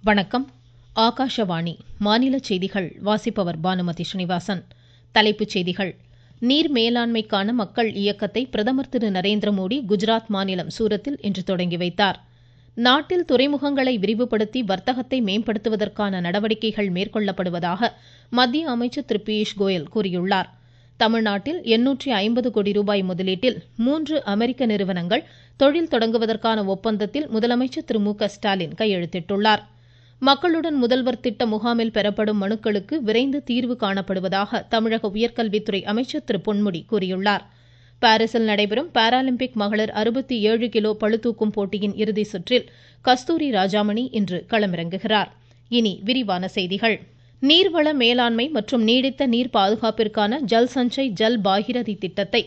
வணக்கம். ஆகாஷவாணி மாநில செய்திகள் வாசிப்பவர் பானுமதி ஸ்ரீனிவாசன். தலைப்புச் செய்திகள். நீர் மேலாண்மைக்கான மக்கள் இயக்கத்தை பிரதமர் திரு நரேந்திர மோடி குஜராத் மாநிலம் சூரத்தில் இன்று தொடங்கி வைத்தார். நாட்டில் துறைமுகங்களை விரிவுபடுத்தி வர்த்தகத்தை மேம்படுத்துவதற்கான நடவடிக்கைகள் மேற்கொள்ளப்படுவதாக மத்திய அமைச்சர் திரு பியூஷ் கோயல் கூறியுள்ளார். தமிழ்நாட்டில் 850 கோடி ரூபாய் முதலீட்டில் 3 அமெரிக்க நிறுவனங்கள் தொழில் தொடங்குவதற்கான ஒப்பந்தத்தில் முதலமைச்சர் திரு மு க ஸ்டாலின் கையெழுத்திட்டுள்ளார். மக்களுடன் முதல்வர் திட்ட முகாமில் பெறப்படும் மனுக்களுக்கு விரைந்து தீர்வு காணப்படுவதாக தமிழக உயர்கல்வித்துறை அமைச்சர் திரு பொன்முடி கூறியுள்ளார். பாரிஸில் நடைபெறும் பாராலிம்பிக் மகளிர் 67 கிலோ பளுதூக்கும் போட்டியின் இறுதி சுற்றில் கஸ்தூரி ராஜாமணி இன்று களமிறங்குகிறார். இனி விரிவான செய்திகள். நீர்வள மேலாண்மை மற்றும் நீடித்த நீர் பாதுகாப்பிற்கான ஜல் சஞ்சய் ஜல் பாகிரதி திட்டத்தை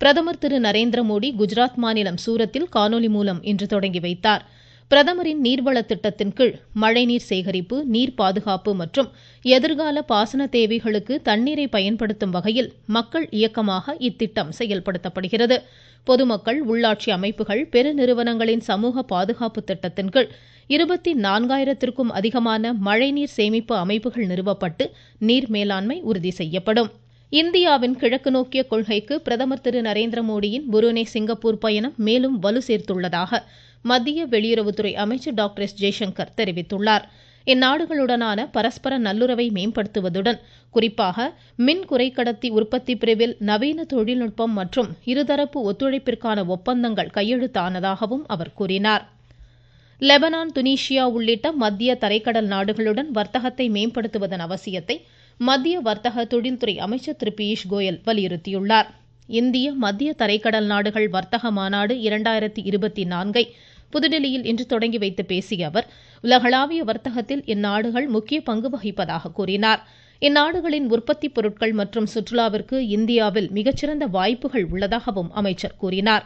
பிரதமர் திரு நரேந்திர மோடி குஜராத் மாநிலம் சூரத்தில் காணொலி மூலம் இன்று தொடங்கி வைத்தார். பிரதமரின் நீர்வள திட்டத்தின் கீழ் மழைநீர் சேகரிப்பு, நீர் பாதுகாப்பு மற்றும் எதிர்கால பாசன தேவைகளுக்கு தண்ணீரை பயன்படுத்தும் வகையில் மக்கள் இயக்கமாக இத்திட்டம் செயல்படுத்தப்படுகிறது. பொதுமக்கள், உள்ளாட்சி அமைப்புகள், பெருநிறுவனங்களின் சமூக பாதுகாப்பு திட்டத்தின் கீழ் 24,000த்திற்கும் அதிகமான மழைநீர் சேமிப்பு அமைப்புகள் நிறுவப்பட்டு நீர் மேலாண்மை உறுதி செய்யப்படும். இந்தியாவின் கிழக்கு நோக்கிய கொள்கைக்கு பிரதமர் திரு நரேந்திர மோடியின் புருனே, சிங்கப்பூர் பயணம் மேலும் வலு சேர்த்துள்ளதாக மத்திய வெளியுறவுத்துறை அமைச்சர் டாக்டர் எஸ். ஜெய்சங்கர் தெரிவித்துள்ளார். இந்நாடுகளுடனான பரஸ்பர நல்லுறவை மேம்படுத்துவதுடன் குறிப்பாக மின் குறைக்கடத்தி உற்பத்தி பிரிவில் நவீன தொழில்நுட்பம் மற்றும் இருதரப்பு ஒத்துழைப்பிற்கான ஒப்பந்தங்கள் கையெழுத்தானதாகவும் அவர் கூறினார். லெபனான், துனிஷியா உள்ளிட்ட மத்திய தரைக்கடல் நாடுகளுடன் வர்த்தகத்தை மேம்படுத்துவதன் அவசியத்தை மத்திய வர்த்தக தொழில்துறை அமைச்சர் திரு பியூஷ் கோயல் வலியுறுத்தியுள்ளார். இந்திய மத்திய தரைக்கடல் நாடுகள் வர்த்தக மாநாடு 2024 புதுதில்லியில் இன்று தொடங்கி வைத்து பேசிய அவர், உலகளாவிய வர்த்தகத்தில் இந்நாடுகள் முக்கிய பங்கு வகிப்பதாக கூறினார். இந்நாடுகளின் உற்பத்தி பொருட்கள் மற்றும் சுற்றுலாவிற்கு இந்தியாவில் மிகச்சிறந்த வாய்ப்புகள் உள்ளதாகவும் அமைச்சர் கூறினார்.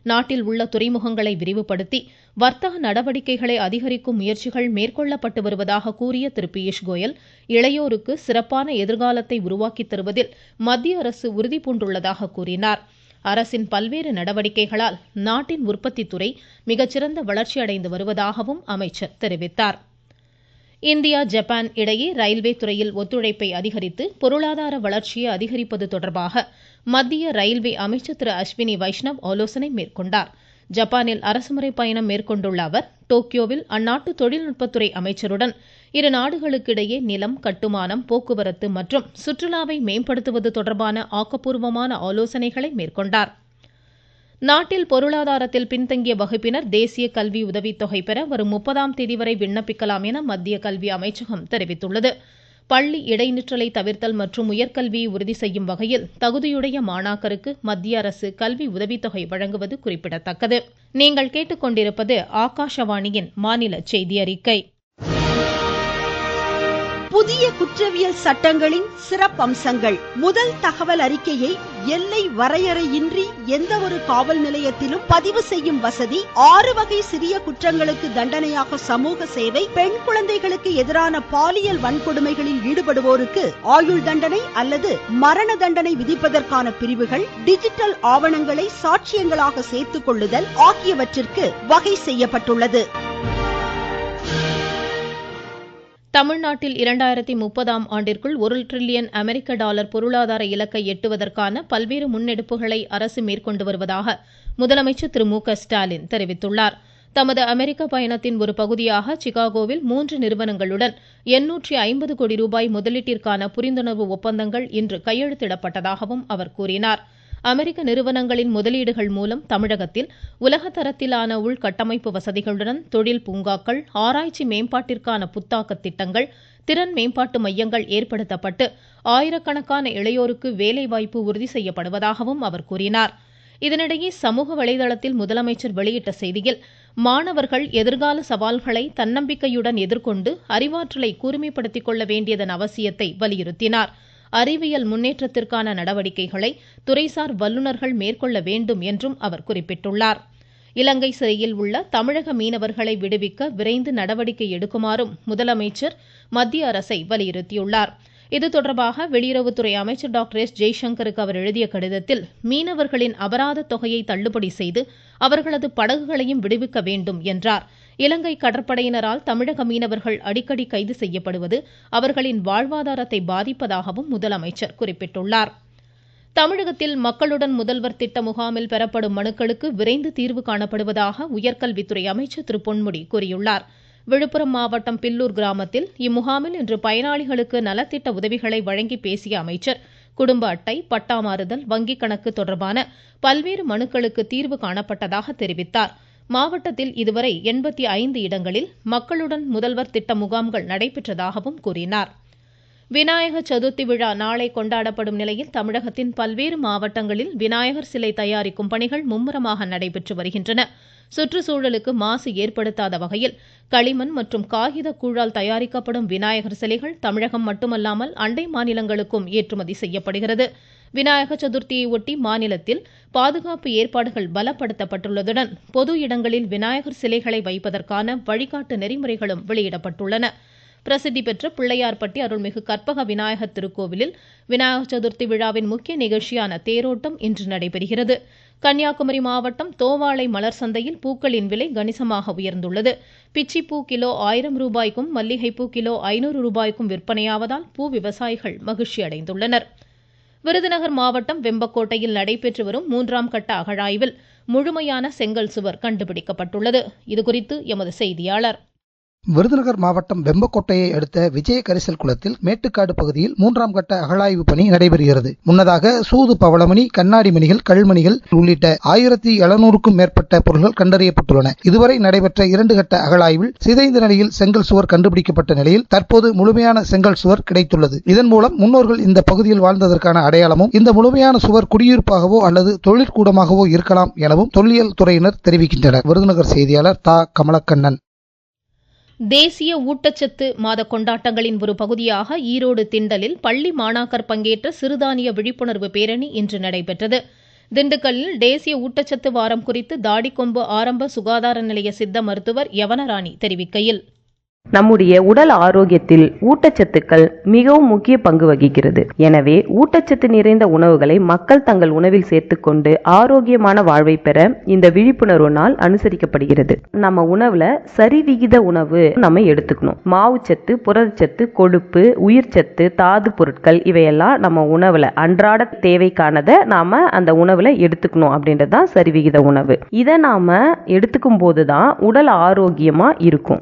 நாட்டில் உள்ள துறைமுகங்களை விரிவுபடுத்தி வர்த்தக நடவடிக்கைகளை அதிகரிக்கும் முயற்சிகள் மேற்கொள்ளப்பட்டு வருவதாக கூறிய திரு பியூஷ் கோயல், இளையோருக்கு சிறப்பான எதிர்காலத்தை உருவாக்கி தருவதில் மத்திய அரசு உறுதி பூண்டுள்ளதாக கூறினார். அரசின் பல்வேறு நடவடிக்கைகளால் நாட்டின் உற்பத்தி துறை மிகச்சிறந்த வளர்ச்சி அடைந்து வருவதாகவும் அமைச்சர் தெரிவித்தார். இந்தியா, ஜப்பான் இடையே ரயில்வே துறையில் ஒத்துழைப்பை அதிகரித்து பொருளாதார வளர்ச்சியை அதிகரிப்பது தொடர்பாக மத்திய ரயில்வே அமைச்சர் திரு அஸ்வினி வைஷ்ணவ் ஆலோசனை மேற்கொண்டார். ஜப்பானில் அரசுமுறை பயணம் மேற்கொண்டுள்ள அவர் டோக்கியோவில் அந்நாட்டு தொழில்நுட்பத்துறை அமைச்சருடன் இரு நாடுகளுக்கிடையே நிலம், கட்டுமானம், போக்குவரத்து மற்றும் சுற்றுலாவை மேம்படுத்துவது தொடர்பான ஆக்கப்பூர்வமான ஆலோசனைகளை மேற்கொண்டார். நாட்டில் பொருளாதாரத்தில் பின்தங்கிய வகுப்பினர் தேசிய கல்வி உதவித்தொகை பெற வரும் 30ஆம் தேதி வரை விண்ணப்பிக்கலாம் என மத்திய கல்வி அமைச்சகம் தெரிவித்துள்ளது. பள்ளி இடைநிற்றலை தவிர்த்தல் மற்றும் உயர்கல்வியை உறுதி செய்யும் வகையில் தகுதியுடைய மாணாக்கருக்கு மத்திய அரசு கல்வி உதவித்தொகை வழங்குவது குறிப்பிடத்தக்கது. நீங்கள் கேட்டுக்கொண்டிருப்பது ஆகாஷவாணியின் மாநில செய்தி அறிக்கை. புதிய குற்றவியல் சட்டங்களின் சிறப்பம்சங்கள். முதல் தகவல் அறிக்கையை எல்லை வரையறையின்றி எந்த ஒரு காவல் நிலையத்திலும் பதிவு செய்யும் வசதி, 6 வகை சிறிய குற்றங்களுக்கு தண்டனையாக சமூக சேவை, பெண் குழந்தைகளுக்கு எதிரான பாலியல் வன்கொடுமைகளில் ஈடுபடுவோருக்கு ஆயுள் தண்டனை அல்லது மரண தண்டனை விதிப்பதற்கான பிரிவுகள், டிஜிட்டல் ஆவணங்களை சாட்சியங்களாக சேர்த்துக் கொள்ளுதல் ஆகியவற்றிற்கு வகை செய்யப்பட்டுள்ளது. தமிழ்நாட்டில் 2030ஆம் ஆண்டிற்குள் $1 டிரில்லியன் அமெரிக்க பொருளாதார இலக்கை எட்டுவதற்கான பல்வேறு முன்னெடுப்புகளை அரசு மேற்கொண்டு வருவதாக முதலமைச்சர் திரு மு க ஸ்டாலின் தெரிவித்துள்ளார். தமது அமெரிக்க பயணத்தின் ஒரு பகுதியாக சிகாகோவில் 3 நிறுவனங்களுடன் 850 கோடி ரூபாய் முதலீட்டிற்கான புரிந்துணர்வு ஒப்பந்தங்கள் இன்று கையெழுத்திடப்பட்டதாகவும் அவர் கூறினார். அமெரிக்க நிறுவனங்களின் முதலீடுகள் மூலம் தமிழகத்தில் உலகத்தரத்திலான உள்கட்டமைப்பு வசதிகளுடன் தொழில் பூங்காக்கள், ஆராய்ச்சி மேம்பாட்டிற்கான புத்தாக்க திட்டங்கள், திறன் மேம்பாட்டு மையங்கள் ஏற்படுத்தப்பட்டு ஆயிரக்கணக்கான இளையோருக்கு வேலைவாய்ப்பு உறுதி செய்யப்படுவதாகவும் அவர் கூறினார். இதனிடையே சமூக வலைதளத்தில் முதலமைச்சர் வெளியிட்ட செய்தியில், மாணவர்கள் எதிர்கால சவால்களை தன்னம்பிக்கையுடன் எதிர்கொண்டு அறிவாற்றலை கூர்மைப்படுத்திக் கொள்ள வேண்டியதன் அவசியத்தை வலியுறுத்தினார். அறிவியல் முன்னேற்றத்திற்கான நடவடிக்கைகளை துறைசார் வல்லுநர்கள் மேற்கொள்ள வேண்டும் என்றும் அவர் குறிப்பிட்டுள்ளார். இலங்கை சிறையில் உள்ள தமிழக மீனவர்களை விடுவிக்க விரைந்து நடவடிக்கை எடுக்குமாறும் முதலமைச்சர் மத்திய அரசை வலியுறுத்தியுள்ளார். இது தொடர்பாக வெளியுறவுத்துறை அமைச்சர் டாக்டர் எஸ். ஜெய்சங்கருக்கு அவர் எழுதிய கடிதத்தில் மீனவர்களின் அபராத தொகையை தள்ளுபடி செய்து அவர்களது படகுகளையும் விடுவிக்க வேண்டும் என்றார். இலங்கை கடற்படையினரால் தமிழக மீனவர்கள் அடிக்கடி கைது செய்யப்படுவது அவர்களின் வாழ்வாதாரத்தை பாதிப்பதாகவும் முதலமைச்சர் குறிப்பிட்டுள்ளார். தமிழகத்தில் மக்களுடன் முதல்வர் திட்ட முகாமில் பெறப்படும் மனுக்களுக்கு விரைந்து தீர்வு காணப்படுவதாக உயர்கல்வித்துறை அமைச்சர் திரு பொன்முடி கூறியுள்ளார். விழுப்புரம் மாவட்டம் பில்லூர் கிராமத்தில் இம்முகாமில் இன்று பயனாளிகளுக்கு நலத்திட்ட உதவிகளை வழங்கி பேசிய அமைச்சர் குடும்ப அட்டை, பட்டா மாறுதல், வங்கிக் கணக்கு தொடர்பான பல்வேறு மனுக்களுக்கு தீர்வு காணப்பட்டதாக தெரிவித்தார். மாவட்டத்தில் இதுவரை 85 இடங்களில் மக்களுடன் முதல்வர் திட்ட முகாம்கள் நடைபெற்றதாகவும் கூறினார். விநாயகர் சதுர்த்தி விழா நாளை கொண்டாடப்படும் நிலையில் தமிழகத்தின் பல்வேறு மாவட்டங்களில் விநாயகர் சிலை தயாரிக்கும் பணிகள் மும்முரமாக நடைபெற்று வருகின்றன. சுற்றுச்சூழலுக்கு மாசு ஏற்படுத்தாத வகையில் களிமண் மற்றும் காகித கூழால் தயாரிக்கப்படும் விநாயகர் சிலைகள் தமிழகம் மட்டுமல்லாமல் அண்டை மாநிலங்களுக்கும் ஏற்றுமதி செய்யப்படுகிறது. விநாயகர் சதுர்த்தியை ஒட்டி மாநிலத்தில் பாதுகாப்பு ஏற்பாடுகள் பலப்படுத்தப்பட்டுள்ளதுடன் பொது இடங்களில் விநாயகர் சிலைகளை வைப்பதற்கான வழிகாட்டு நெறிமுறைகளும் வெளியிடப்பட்டுள்ளன. பிரசித்தி பெற்ற பிள்ளையார்பட்டி அருள்மிகு கற்பக விநாயகர் திருக்கோவிலில் விநாயகர் சதுர்த்தி விழாவின் முக்கிய நிகழ்ச்சியான தேரோட்டம் இன்று நடைபெறுகிறது. கன்னியாகுமரி மாவட்டம் தோவாளை மலர் சந்தையில் பூக்களின் விலை கணிசமாக உயர்ந்துள்ளது. பிச்சிப்பூ கிலோ 1000 ரூபாய்க்கும் மல்லிகைப்பூ கிலோ 500 ரூபாய்க்கும் விற்பனையாவதால் பூ விவசாயிகள் மகிழ்ச்சி அடைந்துள்ளனர். விருதுநகர் மாவட்டம் வெம்பக்கோட்டையில் நடைபெற்று வரும் 3ஆம் கட்ட அகழாய்வில் முழுமையான செங்கல் சுவர் கண்டுபிடிக்கப்பட்டுள்ளது. இதுகுறித்து எமது செய்தியாளர். விருதுநகர் மாவட்டம் வெம்பக்கோட்டையை அடுத்த விஜய கரிசல் குளத்தில் மேட்டுக்காடு பகுதியில் 3ஆம் கட்ட அகழாய்வு பணி நடைபெறுகிறது. முன்னதாக சூது பவளமணி, கண்ணாடி மணிகள், கல்மணிகள் உள்ளிட்ட 1700க்கும் மேற்பட்ட பொருட்கள் கண்டறியப்பட்டுள்ளன. இதுவரை நடைபெற்ற 2 கட்ட அகழாய்வில் சிதைந்த நிலையில் செங்கல் சுவர் கண்டுபிடிக்கப்பட்ட நிலையில் தற்போது முழுமையான செங்கல் சுவர் கிடைத்துள்ளது. இதன் மூலம் முன்னோர்கள் இந்த பகுதியில் வாழ்ந்ததற்கான அடையாளமும், இந்த முழுமையான சுவர் குடியிருப்பாகவோ அல்லது தொழிற்கூடமாகவோ இருக்கலாம் எனவும் தொல்லியல் துறையினர் தெரிவிக்கின்றனர். விருதுநகர் செய்தியாளர் தா. கமலக்கண்ணன். தேசிய ஊட்டச்சத்து மாத கொண்டாட்டங்களின் ஒரு பகுதியாக ஈரோடு திண்டலில் பள்ளி மாணாக்கர் பங்கேற்ற சிறுதானிய விழிப்புணர்வு பேரணி இன்று நடைபெற்றது. திண்டுக்கல்லில் தேசிய ஊட்டச்சத்து வாரம் குறித்து தாடிக்கொம்பு ஆரம்ப சுகாதார நிலைய சித்த மருத்துவர் யவனராணி தெரிவிக்கையில், நம்முடைய உடல் ஆரோக்கியத்தில் ஊட்டச்சத்துக்கள் மிகவும் முக்கிய பங்கு வகிக்கிறது. எனவே ஊட்டச்சத்து நிறைந்த உணவுகளை மக்கள் தங்கள் உணவில் சேர்த்துக்கொண்டு ஆரோக்கியமான வாழ்வை பெற இந்த விழிப்புணர்வு நாள் அனுசரிக்கப்படுகிறது. நம்ம உணவுல சரிவிகித உணவு நம்ம எடுத்துக்கணும். மாவுச்சத்து, புரதச்சத்து, கொழுப்பு, உயிர்ச்சத்து, தாது பொருட்கள் இவையெல்லாம் நம்ம உணவுல அன்றாட தேவைக்கானதை நாம அந்த உணவுல எடுத்துக்கணும் அப்படின்றதுதான் சரிவிகித உணவு. இதை நாம எடுத்துக்கும் போதுதான் உடல் ஆரோக்கியமா இருக்கும்.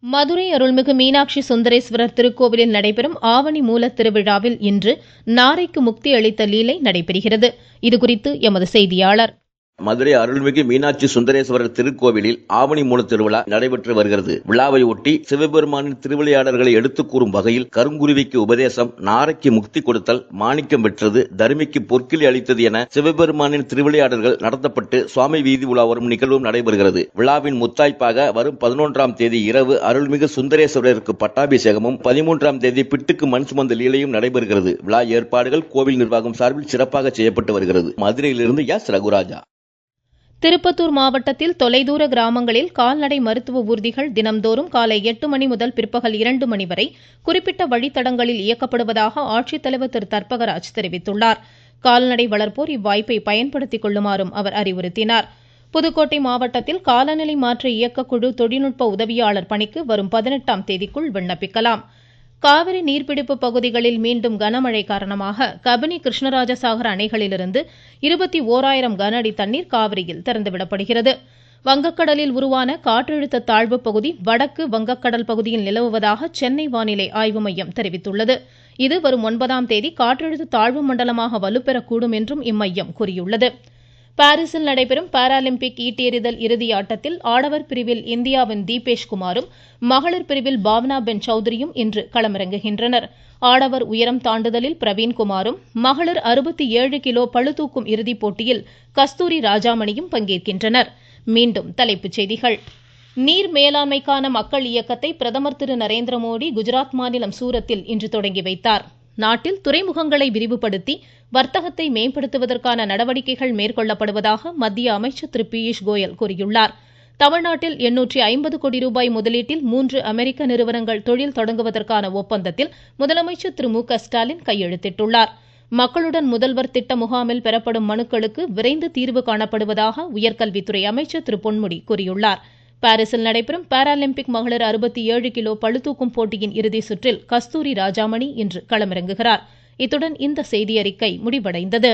மதுரை அருள்மிகு மீனாட்சி சுந்தரேஸ்வரர் திருக்கோவிலில் நடைபெறும் ஆவணி மூல திருவிழாவில் இன்று நாரைக்கு முக்தி அளித்த லீலை நடைபெறுகிறது. இதுகுறித்து எமது செய்தியாளர். மதுரை அருள்மிகு மீனாட்சி சுந்தரேஸ்வரர் திருக்கோவிலில் ஆவணி மூல திருவிழா நடைபெற்று வருகிறது. விழாவை ஒட்டி சிவபெருமானின் திருவிளையாடல்களை எடுத்துக் கூறும் வகையில் கருங்குருவிக்கு உபதேசம், நாரைக்கு முக்தி கொடுத்தல், மாணிக்கம் பெற்றது, தருமிக்கு பொற்கிளி அளித்தது என சிவபெருமானின் திருவிளையாடல்கள் நடத்தப்பட்டு சுவாமி வீதி உலா வரும் நிகழ்வும் நடைபெறுகிறது. விழாவின் முத்தாய்ப்பாக வரும் 11ஆம் தேதி இரவு அருள்மிகு சுந்தரேஸ்வரருக்கு பட்டாபிஷேகமும் 13ஆம் தேதி பிட்டுக்கு மண் சுமந்த லீலையும் நடைபெறுகிறது. விழா ஏற்பாடுகள் கோவில் நிர்வாகம் சார்பில் சிறப்பாக செய்யப்பட்டு வருகிறது. மதுரையிலிருந்து எஸ். ரகுராஜா. திருப்பத்தூர் மாவட்டத்தில் தொலைதூர கிராமங்களில் கால்நடை மருத்துவ ஊர்திகள் தினம்தோறும் காலை 8 மணி முதல் பிற்பகல் 2 மணி வரை குறிப்பிட்ட வழித்தடங்களில் இயக்கப்படுவதாக ஆட்சித்தலைவர் திரு தர்பகராஜ் தெரிவித்துள்ளார். கால்நடை வளர்ப்போர் இவ்வாய்ப்பை பயன்படுத்திக் கொள்ளுமாறும் அவர் அறிவுறுத்தினார். புதுக்கோட்டை மாவட்டத்தில் காலநிலை மாற்ற இயக்கக்குழு தொழில்நுட்ப உதவியாளர் பணிக்கு வரும் 18ஆம் தேதிக்குள் விண்ணப்பிக்கலாம். காவிரி நீர்பிடிப்பு பகுதிகளில் மீண்டும் கனமழை காரணமாக கபினி, கிருஷ்ணராஜசாகர் அணைகளிலிருந்து 21,000 கன அடி தண்ணீர் காவிரியில் திறந்துவிடப்படுகிறது. வங்கக்கடலில் உருவான காற்றழுத்த தாழ்வு பகுதி வடக்கு வங்கக்கடல் பகுதியில் நிலவுவதாக சென்னை வானிலை ஆய்வு மையம் தெரிவித்துள்ளது. இது வரும் 9ஆம் தேதி காற்றழுத்த தாழ்வு மண்டலமாக வலுப்பெறக்கூடும் என்றும் இம்மையம் கூறியுள்ளது. பாரிஸில் நடைபெறும் பாராலிம்பிக் ஈட்டியெறிதல் இறுதி ஆட்டத்தில் ஆடவர் பிரிவில் இந்தியாவின் தீபேஷ் குமாரும் மகளிர் பிரிவில் பாவனா பென் சௌத்ரியும் இன்று களமிறங்குகின்றனர். ஆடவர் உயரம் தாண்டுதலில் பிரவீன்குமாரும் மகளிர் 67 கிலோ பளுதூக்கும் இறுதிப் போட்டியில் கஸ்தூரி ராஜாமணியும் பங்கேற்கின்றனர். மீண்டும் தலைப்புச் செய்திகள். நீர் மேலாண்மைக்கான மக்கள் இயக்கத்தை பிரதமர் திரு நரேந்திர மோடி குஜராத் மாநிலம் சூரத்தில் இன்று தொடங்கி வைத்தார். நாட்டில் துறைமுகங்களை விரிவுபடுத்தி வர்த்தகத்தை மேம்படுத்துவதற்கான நடவடிக்கைகள் மேற்கொள்ளப்படுவதாக மத்திய அமைச்சர் திரு பியூஷ் கோயல் கூறியுள்ளார். தமிழ்நாட்டில் 850 கோடி ரூபாய் முதலீட்டில் 3 அமெரிக்க நிறுவனங்கள் தொழில் தொடங்குவதற்கான ஒப்பந்தத்தில் முதலமைச்சர் திரு மு.க. ஸ்டாலின் கையெழுத்திட்டுள்ளார். மக்களுடன் முதல்வர் திட்ட முகாமில் பெறப்படும் மனுக்களுக்கு விரைந்து தீர்வு காணப்படுவதாக உயர்கல்வித்துறை அமைச்சர் திரு பொன்முடி கூறியுள்ளார். பாரிஸில் நடைபெறும் பாராலிம்பிக் மகளிர் 67 கிலோ பளுதூக்கும் போட்டியின் இறுதி சுற்றில் கஸ்தூரி ராஜாமணி இன்று களமிறங்குகிறார். இத்துடன் இந்த செய்தியறிக்கை முடிவடைந்தது.